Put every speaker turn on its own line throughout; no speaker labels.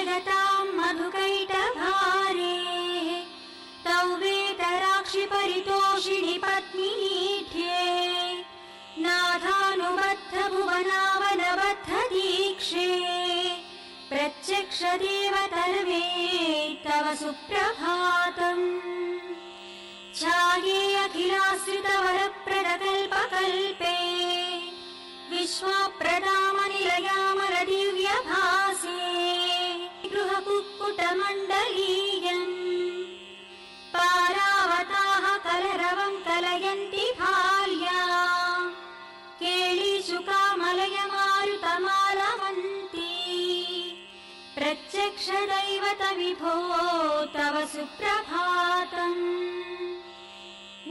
जगतां मधुकैटभारे तौ वेतराक्षि परितोषिणि पत्नीठ्ये नाथानुबद्ध भुवनावनबद्ध दीक्षे प्रत्यक्ष देवतर्वे तव सुप्रभातम् छाये अखिलाश्रित वरप्रदकल्पकल्पे विश्वप्रदामनिलयामल दिव्यभासे गृहकुक्कुटमण्डलीयम् पारावताः कलरवं कलयन्ति भाल्या केळीशुकामलयमारुतमालवन्ती प्रत्यक्ष दैवत विभो तव सुप्रभातम्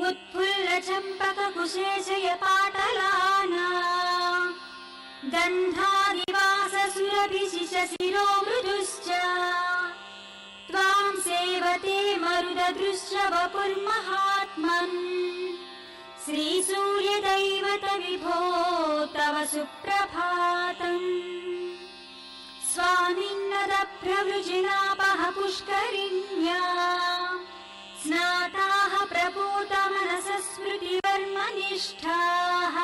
उत्फुल्ल चम्पक कुशेशय पाटलाना गन्धादिवास सुरभिशिष शिरो मृदुश्च त्वां सेवते मरुददृश्य वपुर्महात्मन् श्रीसूर्यदैवत विभो तव सुप्रभातम् स्वामिन्नदप्रवृजिनापः पुष्करिण्या स्नाताः प्रपूतमनसः स्मृतिवर्मनिष्ठाः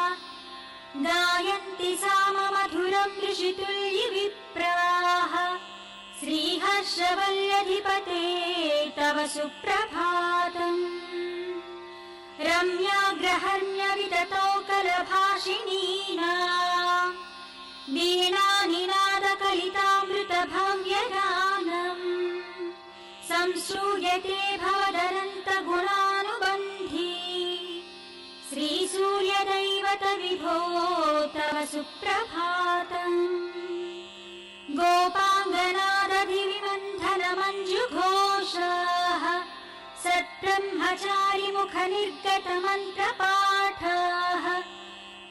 गायन्ति साममधुरं ऋषितुल्यविप्राः श्रीहर्षवल्लधिपते तव सुप्रभातम् रम्याग्रहण्यविततौ कलभाषिणीना वीणानिनादकलितामृतभव्यगानम् संश्रूयते भवदनन्तगुणानुबन्धी श्रीसूर्यदैवत विभो तव सुप्रभातम् गोपाङ्गनादधिविमन्थनमञ्जुघोषाः सत्ब्रह्मचारिमुखनिर्गतमन्त्रपाठाः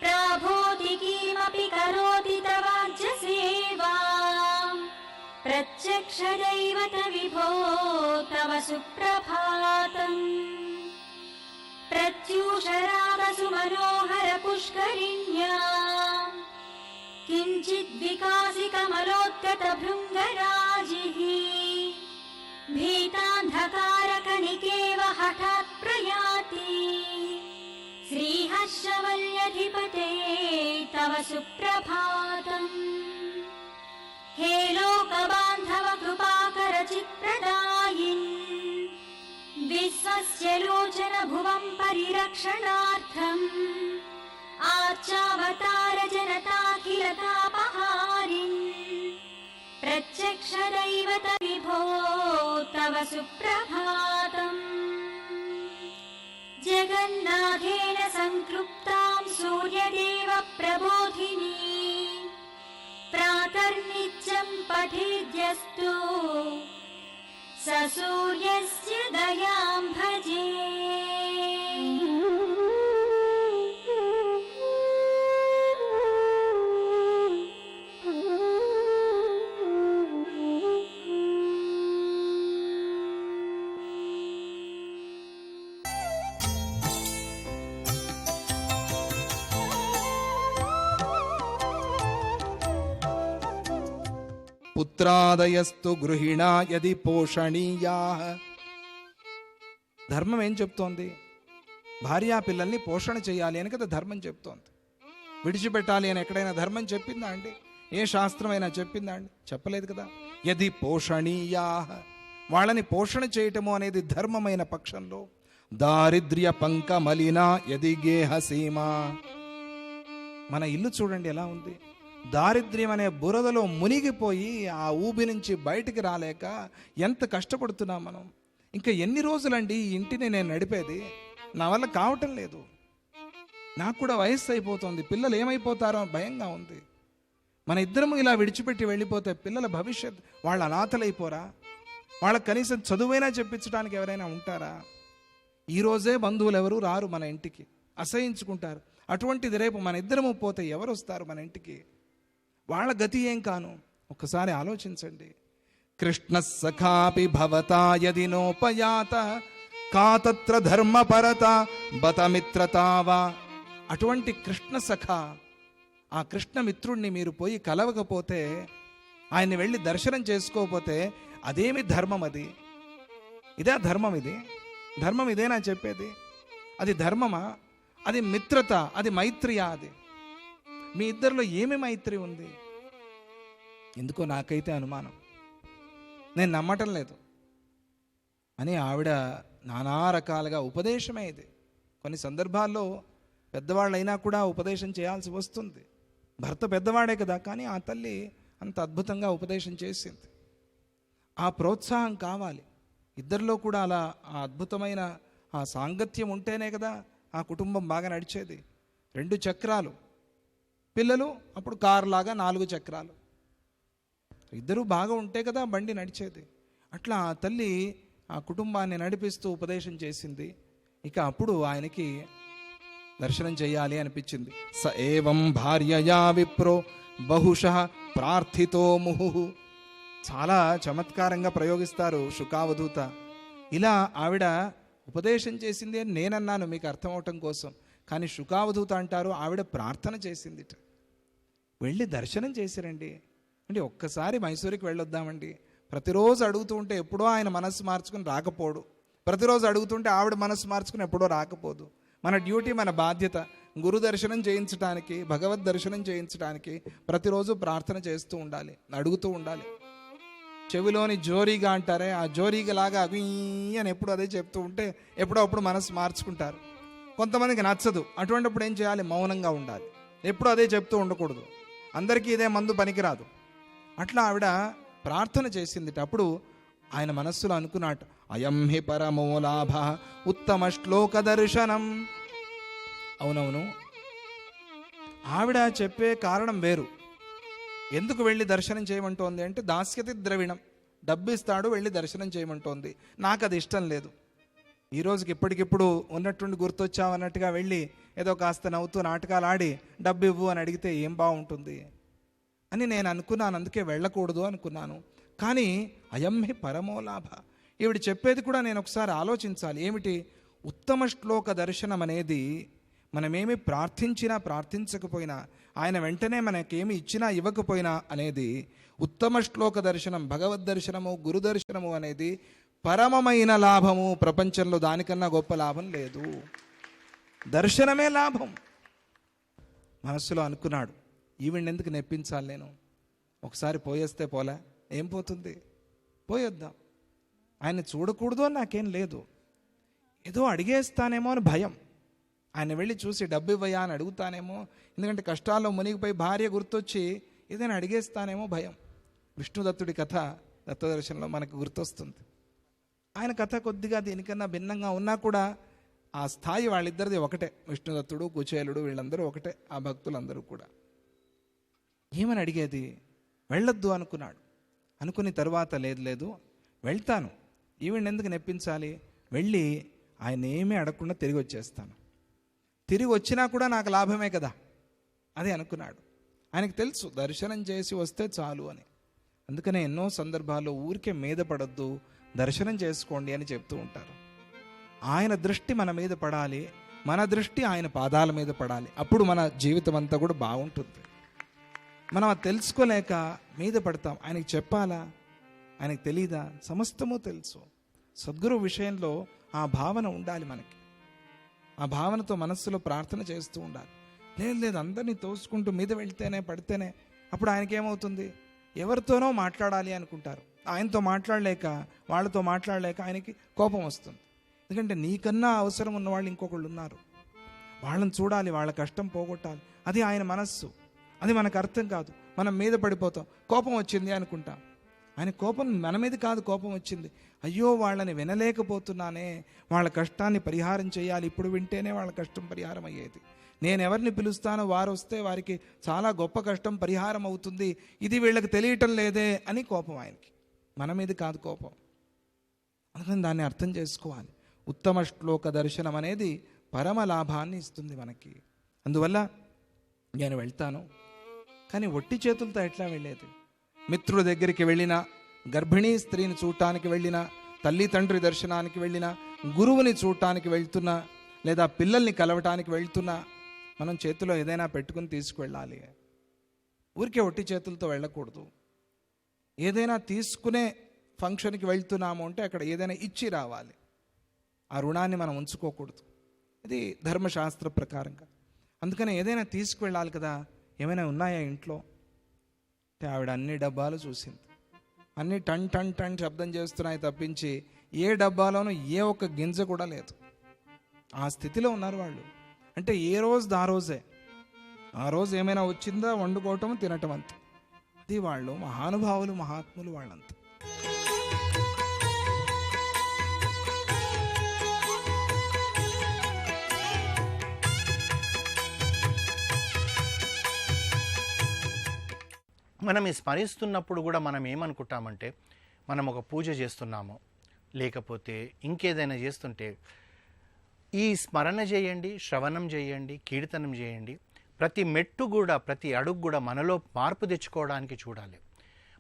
प्राभोति किमपि करोति तवाज्य सेवाम् प्रत्यक्ष दैवत विभो तव सुप्रभातम् प्रत्यूषरागसुमनोहर पुष्करिण्या किञ्चिद्विकासि कमलोत्कट भृङ्गराजिः भीतान्धकारकणिकेव हठात् प्रयाति श्रीहर्षवल्लधिपते तव सुप्रभातम् हे लोकबान्धव कृपाकर चित्प्रदायिन् विश्वस्य लोचन भुवं परिरक्षणार्थम् आर्चावतार जनताखिलतापहारिन् प्रत्यक्ष दैवत विभो तव सुप्रभातम् जगन्नाथेन संक्लुप्तां सूर्यदेव प्रबोधिनी प्रातर्नित्यं पठेद्यस्तु स सूर्यस्य दयां भजे।
పుత్రాదయస్తు గృహిణా యది పోషణీయాః. ధర్మం ఏం చెప్తోంది? భార్యా పిల్లల్ని పోషణ చేయాలి అని కదా ధర్మం చెప్తోంది. విడిచిపెట్టాలి అని ఎక్కడైనా ధర్మం చెప్పిందా అండి? ఏ శాస్త్రమైనా చెప్పిందా అండి? చెప్పలేదు కదా. యది పోషణీయాః, వాళ్ళని పోషణ చేయటము అనేది ధర్మమైన పక్షంలో దారిద్ర్య పంక మలినా యది గేహ సీమా. మన ఇల్లు చూడండి ఎలా ఉంది. దారిద్ర్యం అనే బురదలో మునిగిపోయి ఆ ఊబి నుంచి బయటికి రాలేక ఎంత కష్టపడుతున్నాం మనం. ఇంకా ఎన్ని రోజులండి ఈ ఇంటిని నేను నడిపేది? నా వల్ల కావటం లేదు. నాకు కూడా వయస్సు అయిపోతుంది. పిల్లలు ఏమైపోతారో భయంగా ఉంది. మన ఇద్దరము ఇలా విడిచిపెట్టి వెళ్ళిపోతే పిల్లల భవిష్యత్, వాళ్ళ అనాథలైపోరా? వాళ్ళకి కనీసం చదువైనా చెప్పించడానికి ఎవరైనా ఉంటారా? ఈరోజే బంధువులు ఎవరు రారు మన ఇంటికి, అసహించుకుంటారు. అటువంటిది రేపు మన ఇద్దరము పోతే ఎవరు వస్తారు మన ఇంటికి? వాళ్ళ గతి ఏం కాను? ఒక్కసారి ఆలోచించండి. కృష్ణ సఖాపి భవతా యది నోపయాత కాతత్ర ధర్మపరత బతమిత్రతావా. అటువంటి కృష్ణ సఖ, ఆ కృష్ణ మిత్రుణ్ణి మీరు పోయి కలవకపోతే ఆయన్ని వెళ్ళి దర్శనం చేసుకోకపోతే అదేమి ధర్మం? అది ఇదే ధర్మం? ఇది ధర్మం ఇదేనా చెప్పేది? అది ధర్మమా? అది మిత్రత, అది మైత్రియా? అది మీ ఇద్దరిలో ఏమి మైత్రి ఉంది? ఎందుకో నాకైతే అనుమానం, నేను నమ్మటం లేదు అని ఆవిడ నానా రకాలుగా ఉపదేశమే ఇది. కొన్ని సందర్భాల్లో పెద్దవాళ్ళైనా కూడా ఉపదేశం చేయాల్సి వస్తుంది. భర్త పెద్దవాడే కదా, కానీ ఆ తల్లి అంత అద్భుతంగా ఉపదేశం చేసింది. ఆ ప్రోత్సాహం కావాలి ఇద్దరిలో కూడా. అలా ఆ అద్భుతమైన ఆ సాంగత్యం ఉంటేనే కదా ఆ కుటుంబం బాగా నడిచేది. 2 చక్రాలు పిల్లలు, అప్పుడు కారులాగా 4 చక్రాలు, ఇద్దరూ బాగా ఉంటే కదా బండి నడిచేది. అట్లా ఆ తల్లి ఆ కుటుంబాన్ని నడిపిస్తూ ఉపదేశం చేసింది. ఇక అప్పుడు ఆయనకి దర్శనం చేయాలి అనిపించింది. స ఏవం భార్యయా విప్రో బహుశః ప్రార్థితో ముహు. చాలా చమత్కారంగా ప్రయోగిస్తారు శుకావధూత. ఇలా ఆవిడ ఉపదేశం చేసింది అని నేనన్నాను మీకు అర్థమవటం కోసం, కానీ శుకావధూత అంటారు ఆవిడ ప్రార్థన చేసిందిట. వెళ్ళి దర్శనం చేసిరండి అంటే ఒక్కసారి మైసూరుకి వెళ్ళొద్దామండి. ప్రతిరోజు అడుగుతూ ఉంటే ఎప్పుడో ఆయన మనస్సు మార్చుకుని రాకపోడు, ప్రతిరోజు అడుగుతుంటే ఆవిడ మనస్సు మార్చుకుని ఎప్పుడో రాకపోదు. మన డ్యూటీ, మన బాధ్యత గురు దర్శనం చేయించడానికి, భగవద్ దర్శనం చేయించడానికి ప్రతిరోజు ప్రార్థన చేస్తూ ఉండాలి, అడుగుతూ ఉండాలి. చెవిలోని జోరీగా అంటారే, ఆ జోరీగా లాగా అవి అని ఎప్పుడు అదే చెప్తూ ఉంటే ఎప్పుడో అప్పుడు మనసు మార్చుకుంటారు. కొంతమందికి నచ్చదు, అటువంటిప్పుడు ఏం చేయాలి? మౌనంగా ఉండాలి, ఎప్పుడు అదే చెప్తూ ఉండకూడదు. అందరికీ ఇదే మందు పనికిరాదు. అట్లా ఆవిడ ప్రార్థన చేసింది. అప్పుడు ఆయన మనస్సులో అనుకున్నట్టు, అయం హి పరమో లాభ ఉత్తమ శ్లోక దర్శనం. అవునవును, ఆవిడ చెప్పే కారణం వేరు. ఎందుకు వెళ్ళి దర్శనం చేయమంటోంది అంటే, దాస్యతి ద్రవిణం, డబ్బు ఇస్తాడు వెళ్ళి దర్శనం చేయమంటోంది. నాకు అది ఇష్టం లేదు. ఈ రోజుకి ఇప్పటికిప్పుడు ఉన్నట్టుండి గుర్తొచ్చావన్నట్టుగా వెళ్ళి ఏదో కాస్త నవ్వుతూ నాటకాలు ఆడి డబ్బు ఇవ్వు అని అడిగితే ఏం బాగుంటుంది అని నేను అనుకున్నాను. అందుకే వెళ్ళకూడదు అనుకున్నాను. కానీ అయం హి పరమో లాభ, ఈవిడ చెప్పేది కూడా నేను ఒకసారి ఆలోచించాలి. ఏమిటి? ఉత్తమ శ్లోక దర్శనం అనేది మనమేమి ప్రార్థించినా ప్రార్థించకపోయినా, ఆయన వెంటనే మనకేమి ఇచ్చినా ఇవ్వకపోయినా అనేది ఉత్తమ శ్లోక దర్శనం, భగవద్ దర్శనము, గురు దర్శనము అనేది పరమమైన లాభము. ప్రపంచంలో దానికన్నా గొప్ప లాభం లేదు. దర్శనమే లాభం. మనస్సులో అనుకున్నాడు, ఈవిడ్ని ఎందుకు నెప్పించాలి నేను? ఒకసారి పోయేస్తే పోలే, ఏం పోతుంది? పోయొద్దాం. ఆయన చూడకూడదు అని నాకేం లేదు, ఏదో అడిగేస్తానేమో అని భయం. ఆయన వెళ్ళి చూసి డబ్బు ఇవ్వయా అని అడుగుతానేమో, ఎందుకంటే కష్టాల్లో మునిగిపోయి భార్య గుర్తొచ్చి ఏదైనా అడిగేస్తానేమో భయం. విష్ణుదత్తుడి కథ దత్తదర్శనంలో మనకు గుర్తొస్తుంది. ఆయన కథ కొద్దిగా దీనికన్నా భిన్నంగా ఉన్నా కూడా ఆ స్థాయి వాళ్ళిద్దరిది ఒకటే. విష్ణుదత్తుడు, కుచేలుడు వీళ్ళందరూ ఒకటే, ఆ భక్తులందరూ కూడా. ఏమని అడిగేది? వెళ్ళొద్దు అనుకున్నాడు. అనుకుని తర్వాత లేదు వెళ్తాను, ఈవిడ్ని ఎందుకు నెప్పించాలి, వెళ్ళి ఆయన ఏమీ అడగకుండా తిరిగి వచ్చేస్తాను, తిరిగి వచ్చినా కూడా నాకు లాభమే కదా అది అనుకున్నాడు. ఆయనకు తెలుసు దర్శనం చేసి వస్తే చాలు అని. అందుకనే ఎన్నో సందర్భాల్లో ఊరికే మీద పడొద్దు, దర్శనం చేసుకోండి అని చెప్తూ ఉంటారు. ఆయన దృష్టి మన మీద పడాలి, మన దృష్టి ఆయన పాదాల మీద పడాలి. అప్పుడు మన జీవితం అంతా కూడా బాగుంటుంది. మనం అది తెలుసుకోలేక మీద పడతాం. ఆయనకి చెప్పాలా? ఆయనకు తెలీదా? సమస్తము తెలుసు. సద్గురు విషయంలో ఆ భావన ఉండాలి మనకి. ఆ భావనతో మనస్సులో ప్రార్థన చేస్తూ ఉండాలి. లేదు అందరినీ తోసుకుంటూ మీద వెళ్తేనే పడితేనే అప్పుడు ఆయనకేమవుతుంది? ఎవరితోనో మాట్లాడాలి అనుకుంటారు. ఆయనతో మాట్లాడలేక, వాళ్ళతో మాట్లాడలేక ఆయనకి కోపం వస్తుంది. ఎందుకంటే నీకన్నా అవసరం ఉన్న వాళ్ళు ఇంకొకళ్ళు ఉన్నారు, వాళ్ళని చూడాలి, వాళ్ళ కష్టం పోగొట్టాలి. అది ఆయన మనస్సు. అది మనకు అర్థం కాదు. మనం మీద పడిపోతాం. కోపం వచ్చింది అనుకుంటాం. ఆయన కోపం మన మీద కాదు, కోపం వచ్చింది. అయ్యో వాళ్ళని వినలేకపోతున్నానే, వాళ్ళ కష్టాన్ని పరిహారం చేయాలి, ఇప్పుడు వింటేనే వాళ్ళ కష్టం పరిహారం అయ్యేది. నేను ఎవరిని పిలుస్తానో వారు వస్తే వారికి చాలా గొప్ప కష్టం పరిహారం అవుతుంది, ఇది వీళ్ళకి తెలియటం లేదే అని కోపం ఆయనకి. మన మీద కాదు కోపం. అందుకని దాన్ని అర్థం చేసుకోవాలి. ఉత్తమ శ్లోక దర్శనం అనేది పరమ లాభాన్ని ఇస్తుంది మనకి. అందువల్ల నేను వెళ్తాను, కానీ ఒట్టి చేతులతో ఎట్లా వెళ్ళేది? మిత్రుల దగ్గరికి వెళ్ళినా, గర్భిణీ స్త్రీని చూడటానికి వెళ్ళినా, తల్లి తండ్రి దర్శనానికి వెళ్ళినా, గురువుని చూడటానికి వెళ్తున్నా, లేదా పిల్లల్ని కలవటానికి వెళ్తున్నా మనం చేతిలో ఏదైనా పెట్టుకుని తీసుకువెళ్ళాలి. ఊరికే ఒట్టి చేతులతో వెళ్ళకూడదు. ఏదైనా తీసుకునే ఫంక్షన్కి వెళ్తున్నాము అంటే అక్కడ ఏదైనా ఇచ్చి రావాలి. ఆ రుణాన్ని మనం ఉంచుకోకూడదు. ఇది ధర్మశాస్త్ర ప్రకారంగా. అందుకని ఏదైనా తీసుకువెళ్ళాలి కదా. ఏమైనా ఉన్నాయా ఇంట్లో అంటే ఆవిడ అన్ని డబ్బాలు చూసింది. అన్ని టన్ టన్ టన్ శబ్దం చేస్తున్నాయి తప్పించి ఏ డబ్బాలోనూ ఏ ఒక్క గింజ కూడా లేదు. ఆ స్థితిలో ఉన్నారు వాళ్ళు. అంటే ఏ రోజుది ఆ రోజే, ఆ రోజు ఏమైనా వచ్చిందా వండుకోవటం తినటం అంతే. అది వాళ్ళు మహానుభావులు, మహాత్ములు వాళ్ళంతా.
మనం ఈ స్మరిస్తున్నప్పుడు కూడా మనం ఏమనుకుంటామంటే, మనం ఒక పూజ చేస్తున్నాము, లేకపోతే ఇంకేదైనా చేస్తుంటే ఈ స్మరణ చేయండి, శ్రవణం చేయండి, కీర్తనం చేయండి. ప్రతి మెట్టు కూడా, ప్రతి అడుగు కూడా మనలో మార్పు తెచ్చుకోవడానికి చూడాలి.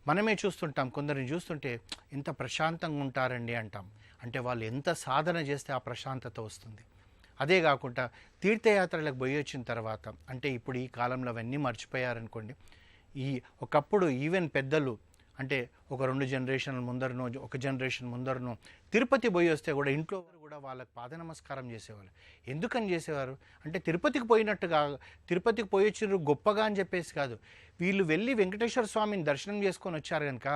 మనమే చూస్తుంటాం, కొందరిని చూస్తుంటే ఎంత ప్రశాంతంగా ఉంటారండి అంటాం. అంటే వాళ్ళు ఎంత సాధన చేస్తే ఆ ప్రశాంతత వస్తుంది. అదే కాకుండా తీర్థయాత్రలకు పోయి వచ్చిన తర్వాత, అంటే ఇప్పుడు ఈ కాలంలో అవన్నీ మర్చిపోయారనుకోండి. ఒకప్పుడు ఈవెన్ పెద్దలు అంటే ఒక 2 జనరేషన్ల ముందరనో, ఒక జనరేషన్ ముందరనో తిరుపతి పోయి వస్తే కూడా ఇంట్లో కూడా వాళ్ళకి పాద నమస్కారం చేసేవాళ్ళు. ఎందుకని చేసేవారు అంటే తిరుపతికి పోయినట్టుగా, తిరుపతికి పోయి వచ్చిర్రు గొప్పగా అని చెప్పేసి కాదు. వీళ్ళు వెళ్ళి వెంకటేశ్వర స్వామిని దర్శనం చేసుకొని వచ్చారు కనుక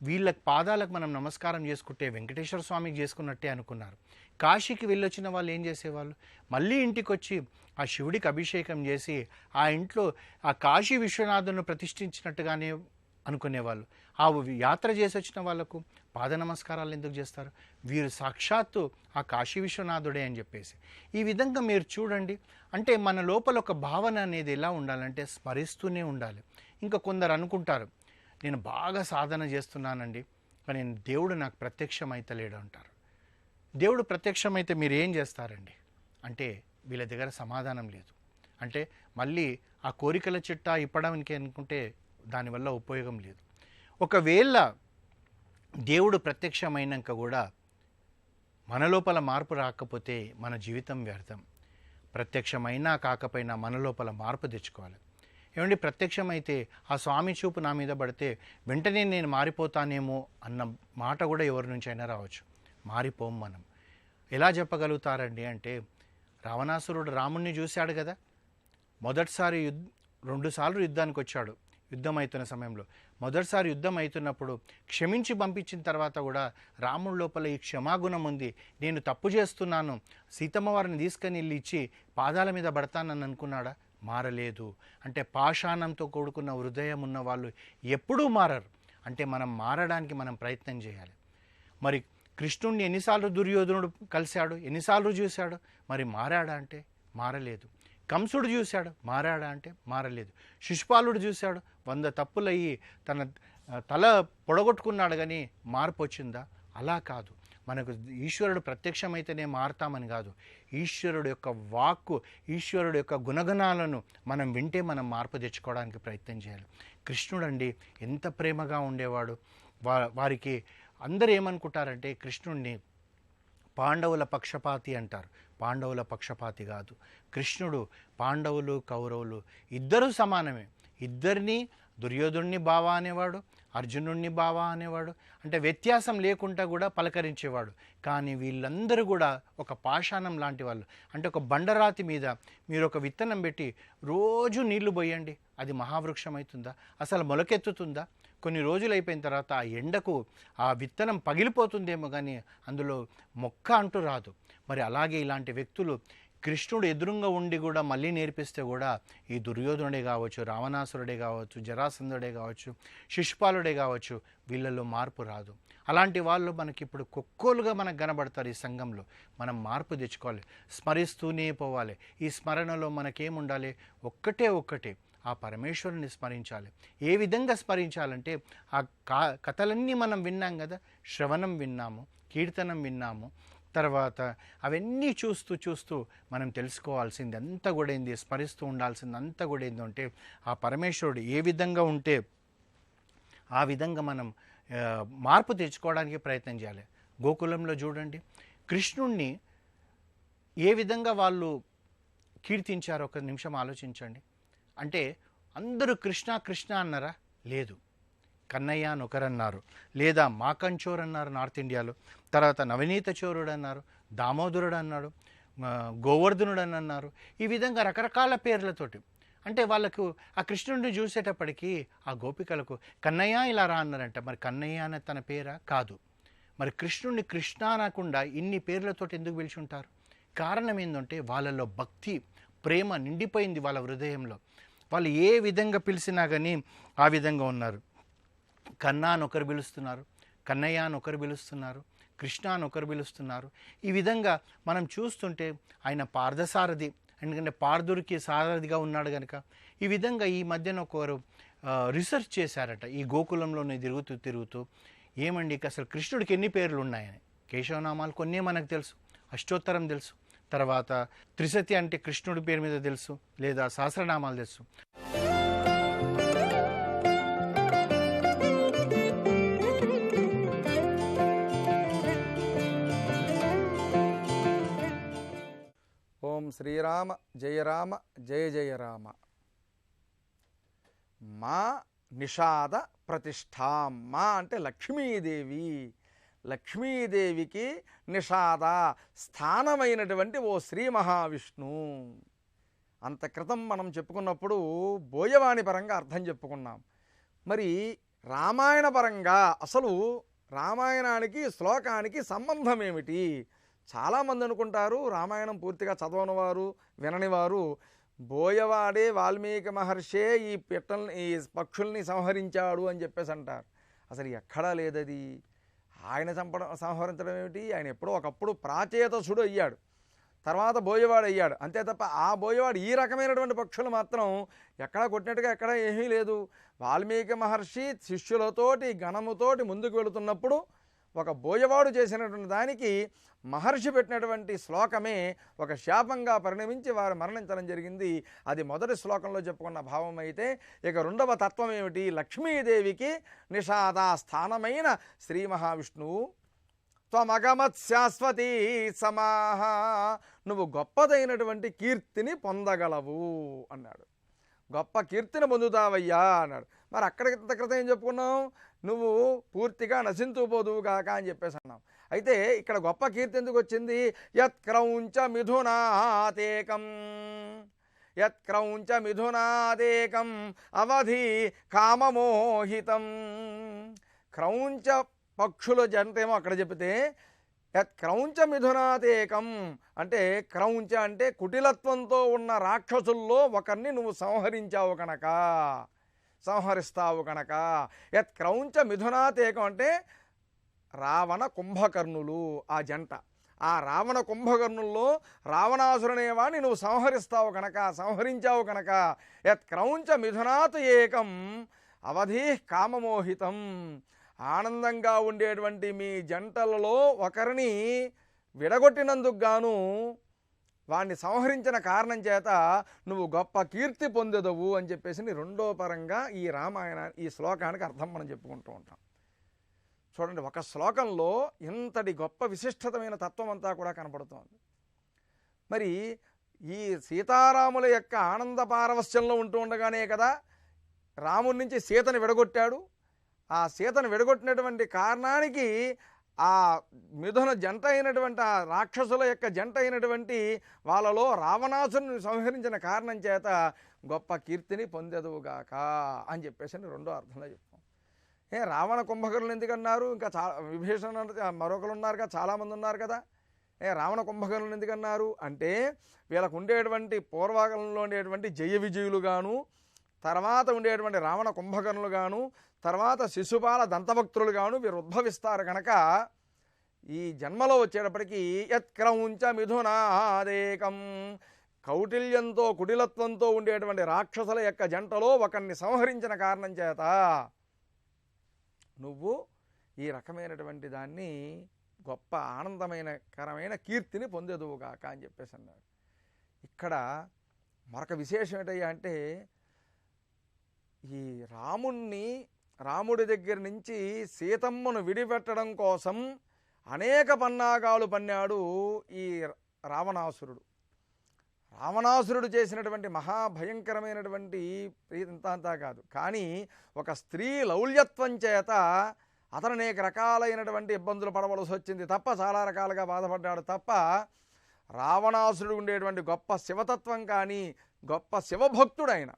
వీళ్ళకి పాదాలకు మనం నమస్కారం చేసుకుంటే వెంకటేశ్వర స్వామికి చేసుకున్నట్టే అనుకున్నారు. కాశీకి వెళ్ళొచ్చిన వాళ్ళు ఏం చేసేవాళ్ళు, మళ్ళీ ఇంటికి వచ్చి ఆ శివుడికి అభిషేకం చేసి ఆ ఇంట్లో ఆ కాశీ విశ్వనాథుని ప్రతిష్ఠించినట్టుగానే అనుకునేవాళ్ళు. ఆ యాత్ర చేసి వచ్చిన వాళ్ళకు పాద నమస్కారాలు ఎందుకు చేస్తారు? వీరు సాక్షాత్తు ఆ కాశీ విశ్వనాథుడే అని చెప్పేసి. ఈ విధంగా మీరు చూడండి. అంటే మన లోపల ఒక భావన అనేది ఎలా ఉండాలంటే స్మరిస్తూనే ఉండాలి. ఇంకా కొందరు అనుకుంటారు, నేను బాగా సాధన చేస్తున్నానండి కానీ దేవుడు నాకు ప్రత్యక్షమైతలేడు అంటారు. దేవుడు ప్రత్యక్షమైతే మీరు ఏం చేస్తారండి అంటే వీళ్ళ దగ్గర సమాధానం లేదు. అంటే మళ్ళీ ఆ కోరికల చిట్టా ఇప్పడానికి అనుకుంటే దానివల్ల ఉపయోగం లేదు. ఒకవేళ దేవుడు ప్రత్యక్షమైనాక కూడా మన లోపల మార్పు రాకపోతే మన జీవితం వ్యర్థం. ప్రత్యక్షమైనా కాకపోయినా మన లోపల మార్పు తెచ్చుకోవాలి. ఏమండి, ప్రత్యక్షమైతే ఆ స్వామి చూపు నా మీద పడితే వెంటనే నేను మారిపోతానేమో అన్న మాట కూడా ఎవరి నుంచి అయినా రావచ్చు. మారిపోం మనం. ఎలా చెప్పగలుగుతారండి అంటే, రావణాసురుడు రాముణ్ణి చూశాడు కదా, మొదటిసారి 2 సార్లు యుద్ధానికి వచ్చాడు. యుద్ధం అవుతున్న సమయంలో మొదటిసారి యుద్ధం అవుతున్నప్పుడు క్షమించి పంపించిన తర్వాత కూడా రాముడి లోపల ఈ క్షమాగుణం ఉంది. నేను తప్పు చేస్తున్నాను, సీతమ్మ వారిని తీసుకొని వెళ్ళి ఇచ్చి పాదాల మీద పడతానని అనుకున్నాడా? మారలేదు. అంటే పాషాణంతో కూడుకున్న హృదయం ఉన్న వాళ్ళు ఎప్పుడూ మారరు. అంటే మనం మారడానికి మనం ప్రయత్నం చేయాలి. మరి కృష్ణుణ్ణి ఎన్నిసార్లు దుర్యోధనుడు కలిశాడు, ఎన్నిసార్లు చూశాడు, మరి మారాడా అంటే మారలేదు. కంసుడు చూశాడు, మారాడా అంటే మారలేదు. శిశుపాలుడు చూశాడు, 100 తప్పులయ్యి తన తల పొడగొట్టుకున్నాడు, కానీ మార్పు వచ్చిందా? అలా కాదు. మనకు ఈశ్వరుడు ప్రత్యక్షమైతేనే మారుతామని కాదు. ఈశ్వరుడు యొక్క వాక్కు, ఈశ్వరుడు యొక్క గుణగణాలను మనం వింటే మనం మార్పు తెచ్చుకోవడానికి ప్రయత్నం చేయాలి. కృష్ణుడు అండి ఎంత ప్రేమగా ఉండేవాడు. వారికి అందరూ ఏమనుకుంటారంటే కృష్ణుడిని పాండవుల పక్షపాతి అంటారు. పాండవుల పక్షపాతి కాదు. కృష్ణుడు పాండవులు కౌరవులు ఇద్దరూ సమానమే. ఇద్దరిని దుర్యోధుడిని బావా అనేవాడు, అర్జునుడిని బావా అనేవాడు. అంటే వ్యత్యాసం లేకుండా కూడా పలకరించేవాడు. కానీ వీళ్ళందరూ కూడా ఒక పాషాణం లాంటి వాళ్ళు. అంటే ఒక బండరాతి మీద మీరు ఒక విత్తనం పెట్టి రోజు నీళ్లు పోయండి, అది మహావృక్షం అవుతుందా? అసలు మొలకెత్తుతుందా? కొన్ని రోజులు అయిపోయిన తర్వాత ఆ ఎండకు ఆ విత్తనం పగిలిపోతుందేమో కానీ అందులో మొక్క అంటూ రాదు. మరి అలాగే ఇలాంటి వ్యక్తులు కృష్ణుడు ఎదురుగా ఉండి కూడా మళ్ళీ నేర్పిస్తే కూడా ఈ దుర్యోధనుడే కావచ్చు, రావణాసురుడే కావచ్చు, జరాసంధుడే కావచ్చు, శిశుపాలుడే కావచ్చు, వీళ్ళల్లో మార్పు రాదు. అలాంటి వాళ్ళు మనకి ఇప్పుడు కొక్కోలుగా మనకు కనబడతారు. ఈ సంఘంలో మనం మార్పు తెచ్చుకోవాలి, స్మరిస్తూనే పోవాలి. ఈ స్మరణలో మనకేముండాలి? ఒక్కటే ఆ పరమేశ్వరుని స్మరించాలి. ఏ విధంగా స్మరించాలంటే ఆ కథలన్నీ మనం విన్నాం కదా, శ్రవణం విన్నాము, కీర్తనం విన్నాము, తర్వాత అవన్నీ చూస్తూ మనం తెలుసుకోవాల్సింది అంతా కూడా ఏంది, స్మరిస్తూ ఉండాల్సింది అంతా కూడా ఏంటంటే ఆ పరమేశ్వరుడు ఏ విధంగా ఉంటే ఆ విధంగా మనం మార్పు తెచ్చుకోవడానికి ప్రయత్నం చేయాలి. గోకులంలో చూడండి, కృష్ణుణ్ణి ఏ విధంగా వాళ్ళు కీర్తించారో ఒక నిమిషం ఆలోచించండి. అంటే అందరూ కృష్ణ కృష్ణ అన్నారా? లేదు. కన్నయ్య అని ఒకరన్నారు, లేదా మాకంచోర్ అన్నారు నార్త్ ఇండియాలో, తర్వాత నవనీత చోరుడు అన్నారు, దామోదరుడు అన్నాడు, గోవర్ధనుడు అని అన్నారు. ఈ విధంగా రకరకాల పేర్లతోటి, అంటే వాళ్ళకు ఆ కృష్ణుడిని చూసేటప్పటికీ ఆ గోపికలకు కన్నయ్య ఇలా రా అన్నారంట. మరి కన్నయ్య అనే తన పేరా? కాదు. మరి కృష్ణుడిని కృష్ణ అనకుండా ఇన్ని పేర్లతోటి ఎందుకు పిలిచి ఉంటారు? కారణం ఏంటంటే వాళ్ళలో భక్తి ప్రేమ నిండిపోయింది వాళ్ళ హృదయంలో. వాళ్ళు ఏ విధంగా పిలిచినా కానీ ఆ విధంగా ఉన్నారు. కన్నా అని ఒకరు పిలుస్తున్నారు, కన్నయ్య అని ఒకరు పిలుస్తున్నారు, కృష్ణ అని ఒకరు పిలుస్తున్నారు. ఈ విధంగా మనం చూస్తుంటే ఆయన పార్థసారథి, ఎందుకంటే పార్థుడికి సారథిగా ఉన్నాడు కనుక. ఈ విధంగా ఈ మధ్యన ఒకరు రీసెర్చ్ చేశారట, ఈ గోకులంలోనే తిరుగుతూ ఏమండి అసలు కృష్ణుడికి ఎన్ని పేర్లు ఉన్నాయని. కేశవనామాలు కొన్నే మనకు తెలుసు, అష్టోత్తరం తెలుసు, తర్వాత త్రిశతి అంటే కృష్ణుడి పేరు మీద తెలుసు, లేదా సహస్రనామాలు తెలుసు.
ఓం శ్రీరామ జయ రామ జయ జయ రామ. మా నిషాద ప్రతిష్టాం. మా అంటే లక్ష్మీదేవి, లక్ష్మీదేవికి నిషాద స్థానమైనటువంటి ఓ శ్రీ మహావిష్ణు. అంత క్రితం మనం చెప్పుకున్నప్పుడు బోయవాణి పరంగా అర్థం చెప్పుకున్నాం. మరి రామాయణ పరంగా అసలు రామాయణానికి శ్లోకానికి సంబంధం ఏమిటి? చాలామంది అనుకుంటారు రామాయణం పూర్తిగా చదవని వారు, వినని వారు, బోయవాడే వాల్మీకి మహర్షే ఈ ఈ పక్షుల్ని సంహరించాడు అని చెప్పేసి అంటారు. అసలు ఎక్కడా లేదది. ఆయన సంహరించడం ఏమిటి? ఆయన ఎప్పుడో ఒకప్పుడు ప్రాచేతసుడు అయ్యాడు, తర్వాత బోయవాడు అయ్యాడు, అంతే తప్ప ఆ బోయవాడు ఈ రకమైనటువంటి పక్షులు మాత్రం ఎక్కడా కొట్టినట్టుగా ఎక్కడా ఏమీ లేదు. వాల్మీకి మహర్షి శిష్యులతోటి గణముతోటి ముందుకు వెళుతున్నప్పుడు ఒక బోయవాడు చేసినటువంటి దానికి మహర్షి పెట్టినటువంటి శ్లోకమే ఒక శాపంగా పరిణమించి వారు మరణించడం జరిగింది. అది మొదటి శ్లోకంలో చెప్పుకున్న భావం అయితే, ఇక రెండవ తత్వం ఏమిటి? లక్ష్మీదేవికి నిషాద స్థానమైన శ్రీ మహావిష్ణువు. త్వమగమత్ శాశ్వతీ సమాహ, నువ్వు గొప్పదైనటువంటి కీర్తిని పొందగలవు అన్నాడు. గొప్ప కీర్తిని పొందుతావయ్యా అన్నాడు. మరి అక్కడికి క్రితం ఏం చెప్పుకున్నాం? నువ్వు పూర్తిగా నశించుపోదువు కాక అని చెప్పేసి అన్నాం. అయితే ఇక్కడ గొప్ప కీర్తి ఎందుకు వచ్చింది? యత్క్రౌంచ మిథునాదేకం, యత్క్రౌంచ మిథునాదేకం అవధి కామమోహితం. క్రౌంచ పక్షుల జంటేమో అక్కడ చెబితే, యత్క్రౌంచ మిథునాదేకం అంటే క్రౌంచ అంటే కుటిలత్వంతో ఉన్న రాక్షసుల్లో ఒకరిని నువ్వు సంహరిస్తావు కనుక. యత్క్రౌంచ మిథునాదేకం అంటే రావణ కుంభకర్ణులు ఆ జంట. ఆ రావణ కుంభకర్ణుల్లో రావణాసురనేవాడిని నువ్వు సంహరించావు కనుక యత్క్రౌంచ మిథునాత్ ఏకం అవధి కామమోహితం. ఆనందంగా ఉండేటువంటి మీ జంటలలో ఒకరిని విడగొట్టినందుకు గాను వాడిని సంహరించిన కారణం చేత నువ్వు గొప్ప కీర్తి పొందెదవు అని చెప్పేసి రెండో పరంగా ఈ ఈ శ్లోకానికి అర్థం మనం చెప్పుకుంటూ ఉంటాం. చూడండి, ఒక శ్లోకంలో ఇంతటి గొప్ప విశిష్టమైన తత్వం అంతా కూడా కనపడుతోంది. మరి ఈ సీతారాముల యొక్క ఆనంద పారవస్యంలో ఉంటూ ఉండగానే కదా రాముడి నుంచి సీతను విడగొట్టాడు. ఆ సీతను విడగొట్టినటువంటి కారణానికి ఆ మిథున జంట అయినటువంటి ఆ రాక్షసుల యొక్క జంట అయినటువంటి వాళ్ళలో రావణాసురుని సంహరించిన కారణం చేత గొప్ప కీర్తిని పొందెదవుగాక అని చెప్పేసి రెండో అర్థంలో చెప్తాం. రావణ కుంభకర్ణులు ఎందుకన్నారు? ఇంకా విభీషణ మరొకరు ఉన్నారుగా, చాలామంది ఉన్నారు కదా. రావణ కుంభకర్ణులు ఎందుకన్నారు అంటే వీళ్ళకు ఉండేటువంటి పూర్వకాలంలో ఉండేటువంటి జయ విజయులుగాను, తర్వాత ఉండేటువంటి రావణ కుంభకర్ణులుగాను, తర్వాత శిశుపాల దంతభక్తులుగాను వీరు ఉద్భవిస్తారు కనుక ఈ జన్మలో వచ్చేటప్పటికీ యత్క్రౌంచ మిథునాదేకం కౌటిల్యంతో కుటిలత్వంతో ఉండేటువంటి రాక్షసుల యొక్క జంటలో ఒకరిని సంహరించిన కారణం చేత నువ్వు ఈ రకమైనటువంటి దాన్ని గొప్ప ఆనందమైనకరమైన కీర్తిని పొందేదువుగాక అని చెప్పేసి అన్నాడు. ఇక్కడ మరొక విశేషం ఏంటయ్యా అంటే ఈ రాముడి దగ్గర నుంచి సీతమ్మను విడిపెట్టడం కోసం అనేక పన్నాగాలు పన్నాడు ఈ రావణాసురుడు. రావణాసురుడు చేసినటువంటి మహాభయంకరమైనటువంటి ఇంత అంతా కాదు, కానీ ఒక స్త్రీ లౌల్యత్వం చేత అతను అనేక రకాలైనటువంటి ఇబ్బందులు పడవలసి వచ్చింది తప్ప, చాలా రకాలుగా బాధపడ్డాడు తప్ప, రావణాసురుడు ఉండేటువంటి గొప్ప శివతత్వం కానీ, గొప్ప శివభక్తుడైన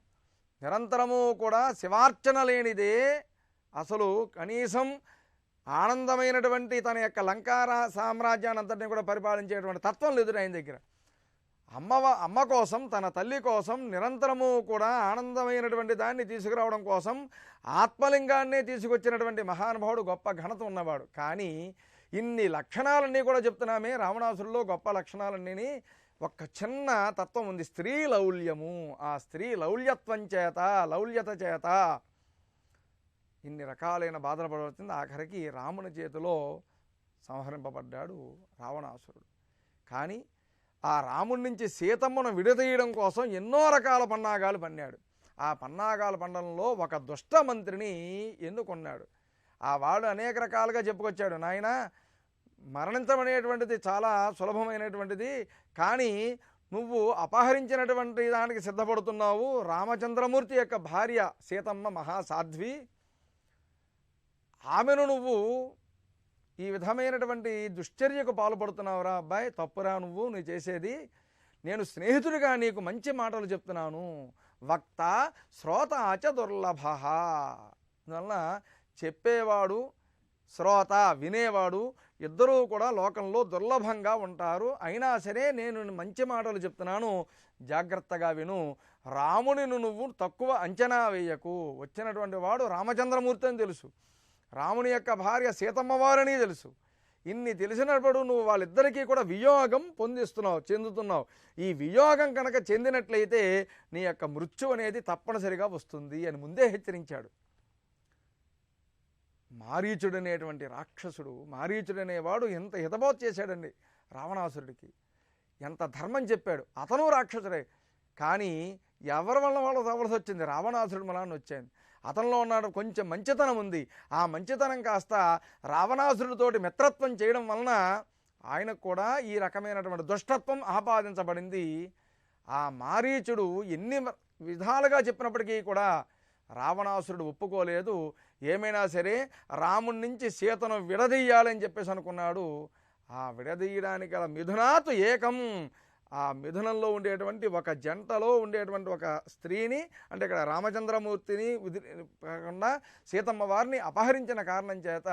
నిరంతరము కూడా శివార్చన లేనిదే అసలు కనీసం ఆనందమైనటువంటి తన యొక్క లంకార సామ్రాజ్యాన్ని అంతటిని కూడా పరిపాలించేటువంటి తత్వం లేదు ఆయన దగ్గర. అమ్మ కోసం, తన తల్లి కోసం నిరంతరము కూడా ఆనందమైనటువంటి దాన్ని తీసుకురావడం కోసం ఆత్మలింగాన్నే తీసుకొచ్చినటువంటి మహానుభావుడు, గొప్ప ఘనత ఉన్నవాడు. కానీ ఇన్ని లక్షణాలన్నీ కూడా చెప్తున్నామే రావణాసురులో గొప్ప లక్షణాలన్నీ, ఒక చిన్న తత్వం ఉంది, స్త్రీ లౌల్యము. ఆ స్త్రీ లౌల్యత్వం చేత, లౌల్యత చేత ఇన్ని రకాలైన బాధలు పడుతుంది. ఆఖరికి రాముని చేతిలో సంహరింపబడ్డాడు రావణాసురుడు. కానీ ఆ రాముడి నుంచి సీతమ్మను విడదీయడం కోసం ఎన్నో రకాల పన్నాగాలు పన్నాడు. ఆ పన్నాగాల పండడంలో ఒక దుష్ట మంత్రిని ఎన్నుకున్నాడు. ఆ వాడు అనేక రకాలుగా చెప్పుకొచ్చాడు, నాయన మరణించడం అనేటువంటిది చాలా సులభమైనటువంటిది, కానీ నువ్వు అపహరించినటువంటి దానికి సిద్ధపడుతున్నావు. రామచంద్రమూర్తి యొక్క భార్య సీతమ్మ మహాసాధ్వి, ఆమెను నువ్వు ఈ విధమైనటువంటి దుశ్చర్యకు పాల్పడుతున్నావురా అబ్బాయి, తప్పురా నువ్వు చేసేది. నేను స్నేహితుడిగా నీకు మంచి మాటలు చెప్తున్నాను. వక్త శ్రోత ఆచ దుర్లభ. అందువలన చెప్పేవాడు, శ్రోత వినేవాడు ఇద్దరూ కూడా లోకంలో దుర్లభంగా ఉంటారు. అయినా సరే నేను మంచి మాటలు చెప్తున్నాను, జాగ్రత్తగా విను. రామునిని నువ్వు తక్కువ అంచనా వేయకు. వచ్చినటువంటి వాడు రామచంద్రమూర్తి అని తెలుసు, రాముని యొక్క భార్య సీతమ్మ వారని తెలుసు. ఇన్ని తెలిసినప్పుడు నువ్వు వాళ్ళిద్దరికీ కూడా వియోగం చెందుతున్నావు. ఈ వియోగం కనుక చెందినట్లయితే నీ యొక్క మృత్యు అనేది తప్పనిసరిగా వస్తుంది అని ముందే హెచ్చరించాడు. మారీచుడనేటువంటి రాక్షసుడు, మారీచుడనేవాడు ఎంత హితబోధ చేశాడండి రావణాసురుడికి, ఎంత ధర్మం చెప్పాడు. అతను రాక్షసుడే, కానీ ఎవరి వల్ల వాళ్ళు తవలసి వచ్చింది, రావణాసురుడు మలాన్ని వచ్చింది. అతనిలో ఉన్నాడు కొంచెం మంచితనం ఉంది. ఆ మంచితనం కాస్త రావణాసురుడితోటి మిత్రత్వం చేయడం వలన ఆయనకు కూడా ఈ రకమైనటువంటి దుష్టత్వం ఆపాదించబడింది. ఆ మారీచుడు ఎన్ని విధాలుగా చెప్పినప్పటికీ కూడా రావణాసురుడు ఒప్పుకోలేదు. ఏమైనా సరే రాముడి నుంచి సీతను విడదీయాలని చెప్పేసి అనుకున్నాడు. ఆ విడదీయడానికి గల మిథునాతు ఏకం, ఆ మిథునంలో ఉండేటువంటి ఒక జంటలో ఉండేటువంటి ఒక స్త్రీని, అంటే ఇక్కడ రామచంద్రమూర్తిని కాకుండా సీతమ్మ వారిని అపహరించిన కారణం చేత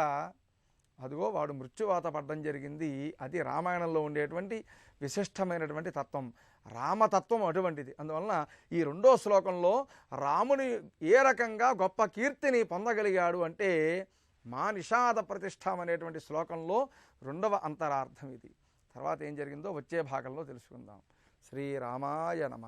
అదిగో వాడు మృత్యువాత పడడం జరిగింది. అది రామాయణంలో ఉండేటువంటి విశిష్టమైనటువంటి తత్వం, రామతత్వం అటువంటిది. అందువలన ఈ రెండో శ్లోకంలో రాముని ఏ రకంగా గొప్ప కీర్తిని పొందగలిగాడు అంటే మా నిషాద ప్రతిష్టం అనేటువంటి శ్లోకంలో రెండవ అంతరార్థం ఇది. తర్వాత ఏం జరిగిందో వచ్చే భాగంలో తెలుసుకుందాం. శ్రీరామాయ నమః.